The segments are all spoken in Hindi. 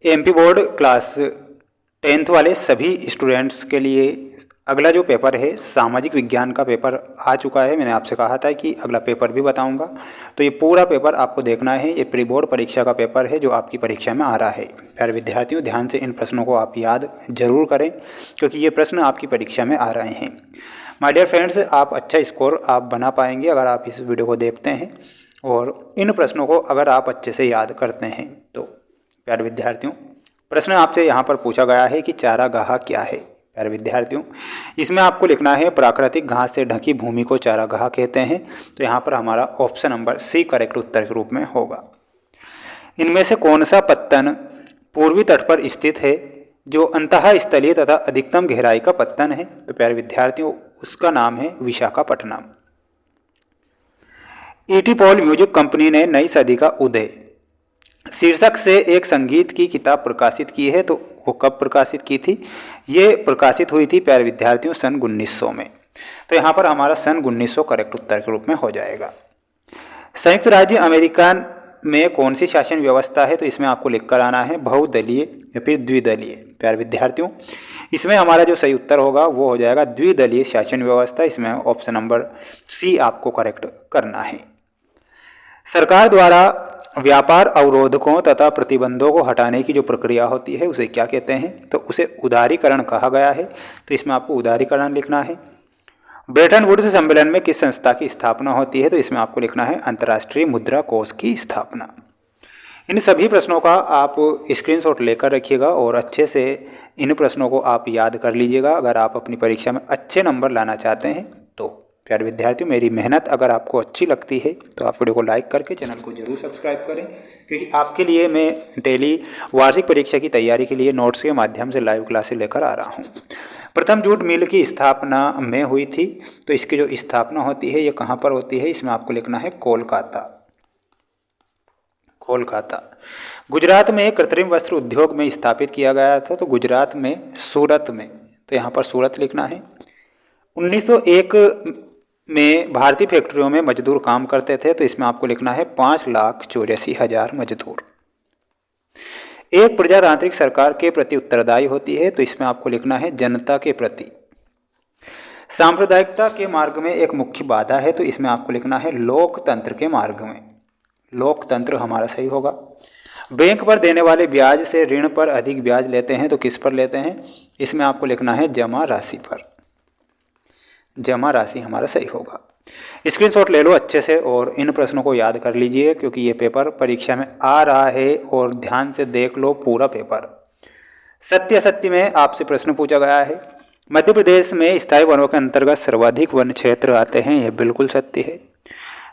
एमपी बोर्ड क्लास 10th वाले सभी स्टूडेंट्स के लिए अगला जो पेपर है सामाजिक विज्ञान का पेपर आ चुका है। मैंने आपसे कहा था कि अगला पेपर भी बताऊंगा, तो ये पूरा पेपर आपको देखना है। ये प्री बोर्ड परीक्षा का पेपर है जो आपकी परीक्षा में आ रहा है। प्यारे विद्यार्थियों, ध्यान से इन प्रश्नों को आप याद जरूर करें क्योंकि ये प्रश्न आपकी परीक्षा में आ रहे हैं। माय डियर फ्रेंड्स, आप अच्छा स्कोर आप बना पाएंगे अगर आप इस वीडियो को देखते हैं और इन प्रश्नों को अगर आप अच्छे से याद करते हैं तो। प्यारे विद्यार्थियों, प्रश्न आपसे यहाँ पर पूछा गया है कि चारागाह क्या है। प्यारे विद्यार्थियों, इसमें आपको लिखना है प्राकृतिक घास से ढकी भूमि को चारागाह कहते हैं। तो यहाँ पर हमारा ऑप्शन नंबर सी करेक्ट उत्तर के रूप में होगा। इनमें से कौन सा पत्तन पूर्वी तट पर स्थित है जो अंतः स्थलीय तथा अधिकतम गहराई का पत्तन है। तो प्यारे विद्यार्थियों, उसका नाम है Visakhapatnam. ET Paul music company ने नई सदी का उदय शीर्षक से एक संगीत की किताब प्रकाशित की है। तो वो कब प्रकाशित की थी? ये प्रकाशित हुई थी प्यारे विद्यार्थियों सन 1900 में। तो यहाँ पर हमारा सन 1900 करेक्ट उत्तर के रूप में हो जाएगा। संयुक्त राज्य अमेरिका में कौन सी शासन व्यवस्था है? तो इसमें आपको लिख कर आना है बहुदलीय या फिर द्विदलीय। प्यारे विद्यार्थियों, इसमें हमारा जो सही उत्तर होगा वो हो जाएगा द्विदलीय शासन व्यवस्था। इसमें ऑप्शन नंबर सी आपको करेक्ट करना है। सरकार द्वारा व्यापार अवरोधकों तथा प्रतिबंधों को हटाने की जो प्रक्रिया होती है उसे क्या कहते हैं? तो उसे उदारीकरण कहा गया है। तो इसमें आपको उदारीकरण लिखना है। ब्रेटन वुड्स सम्मेलन में किस संस्था की स्थापना होती है? तो इसमें आपको लिखना है अंतर्राष्ट्रीय मुद्रा कोष की स्थापना। इन सभी प्रश्नों का आप स्क्रीनशॉट लेकर रखिएगा और अच्छे से इन प्रश्नों को आप याद कर लीजिएगा अगर आप अपनी परीक्षा में अच्छे नंबर लाना चाहते हैं तो। प्यारे विद्यार्थियों, मेरी मेहनत अगर आपको अच्छी लगती है तो आप वीडियो को लाइक करके चैनल को जरूर सब्सक्राइब करें क्योंकि आपके लिए मैं डेली वार्षिक परीक्षा की तैयारी के लिए नोट्स के माध्यम से लाइव क्लासेस लेकर आ रहा हूं। प्रथम जूट मिल की स्थापना में हुई थी। तो इसकी जो स्थापना होती है ये कहाँ पर होती है? इसमें आपको लिखना है कोलकाता। कोलकाता। गुजरात में कृत्रिम वस्त्र उद्योग में स्थापित किया गया था। तो गुजरात में सूरत में। तो यहाँ पर सूरत लिखना है। 1901 में भारतीय फैक्ट्रियों में मजदूर काम करते थे। तो इसमें आपको लिखना है 5,84,000 मजदूर। एक प्रजातांत्रिक सरकार के प्रति उत्तरदायी होती है। तो इसमें आपको लिखना है जनता के प्रति। सांप्रदायिकता के मार्ग में एक मुख्य बाधा है। तो इसमें आपको लिखना है लोकतंत्र के मार्ग में। लोकतंत्र हमारा सही होगा। बैंक पर देने वाले ब्याज से ऋण पर अधिक ब्याज लेते हैं। तो किस पर लेते हैं? इसमें आपको लिखना है जमा राशि पर। जमा राशि हमारा सही होगा। स्क्रीनशॉट ले लो अच्छे से और इन प्रश्नों को याद कर लीजिए क्योंकि ये पेपर परीक्षा में आ रहा है और ध्यान से देख लो पूरा पेपर। सत्य असत्य में आपसे प्रश्न पूछा गया है। मध्य प्रदेश में स्थायी वनों के अंतर्गत सर्वाधिक वन क्षेत्र आते हैं। यह बिल्कुल सत्य है।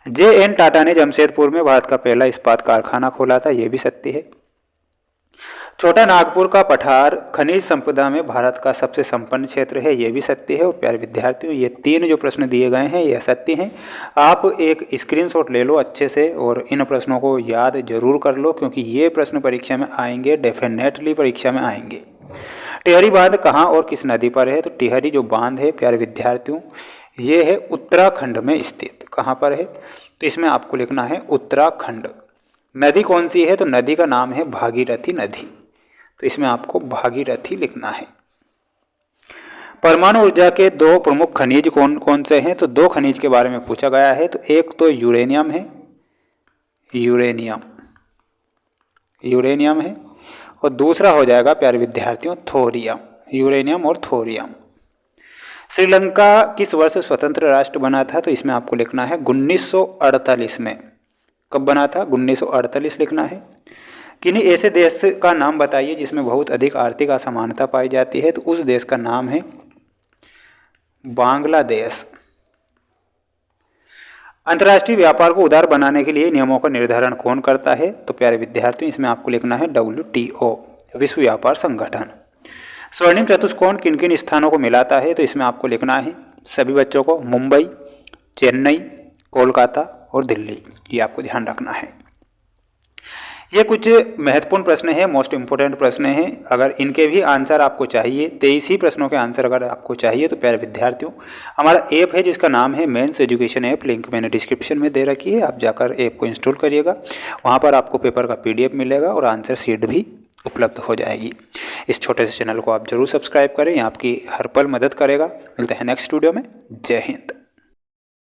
JN टाटा ने जमशेदपुर में भारत का पहला इस्पात कारखाना खोला था। यह भी सत्य है। छोटा नागपुर का पठार खनिज संपदा में भारत का सबसे संपन्न क्षेत्र है। यह भी सत्य है। और प्यारे विद्यार्थियों, ये तीन जो प्रश्न दिए गए हैं ये सत्य हैं। आप एक स्क्रीनशॉट ले लो अच्छे से और इन प्रश्नों को याद जरूर कर लो क्योंकि ये प्रश्न परीक्षा में आएंगे, डेफिनेटली परीक्षा में आएंगे। टिहरी बांध कहाँ और किस नदी पर है? तो टिहरी जो बांध है प्यारे विद्यार्थियों ये है उत्तराखंड में स्थित। कहाँ पर है? तो इसमें आपको लिखना है उत्तराखंड। नदी कौन सी है? तो नदी का नाम है भागीरथी नदी। तो इसमें आपको भागीरथी लिखना है। परमाणु ऊर्जा के दो प्रमुख खनिज कौन कौन से हैं? तो दो खनिज के बारे में पूछा गया है। तो एक तो यूरेनियम है, यूरेनियम है और दूसरा हो जाएगा प्यारे विद्यार्थियों थोरियम। यूरेनियम और थोरियम। श्रीलंका किस वर्ष स्वतंत्र राष्ट्र बना था? तो इसमें आपको लिखना है 1948 में। कब बना था? 1948 लिखना है। किन्हीं ऐसे देश का नाम बताइए जिसमें बहुत अधिक आर्थिक असमानता पाई जाती है। तो उस देश का नाम है बांग्लादेश। अंतर्राष्ट्रीय व्यापार को उदार बनाने के लिए नियमों का निर्धारण कौन करता है? तो प्यारे विद्यार्थियों इसमें आपको लिखना है WTO, विश्व व्यापार संगठन। स्वर्णिम चतुष्कोण किन किन स्थानों को मिलाता है? तो इसमें आपको लिखना है सभी बच्चों को मुंबई, चेन्नई, कोलकाता और दिल्ली। ये आपको ध्यान रखना है। ये कुछ महत्वपूर्ण प्रश्न है, मोस्ट इंपोर्टेंट प्रश्न है। अगर इनके भी आंसर आपको चाहिए, 23 ही प्रश्नों के आंसर अगर आपको चाहिए तो प्यारे विद्यार्थियों हमारा ऐप है जिसका नाम है मेंस एजुकेशन ऐप। लिंक मैंने डिस्क्रिप्शन में दे रखी है, आप जाकर ऐप को इंस्टॉल करिएगा। वहाँ पर आपको पेपर का PDF मिलेगा और आंसर शीट भी उपलब्ध हो जाएगी। इस छोटे से चैनल को आप जरूर सब्सक्राइब करें, ये आपकी हर पल मदद करेगा। मिलते हैं नेक्स्ट वीडियो में। जय हिंद।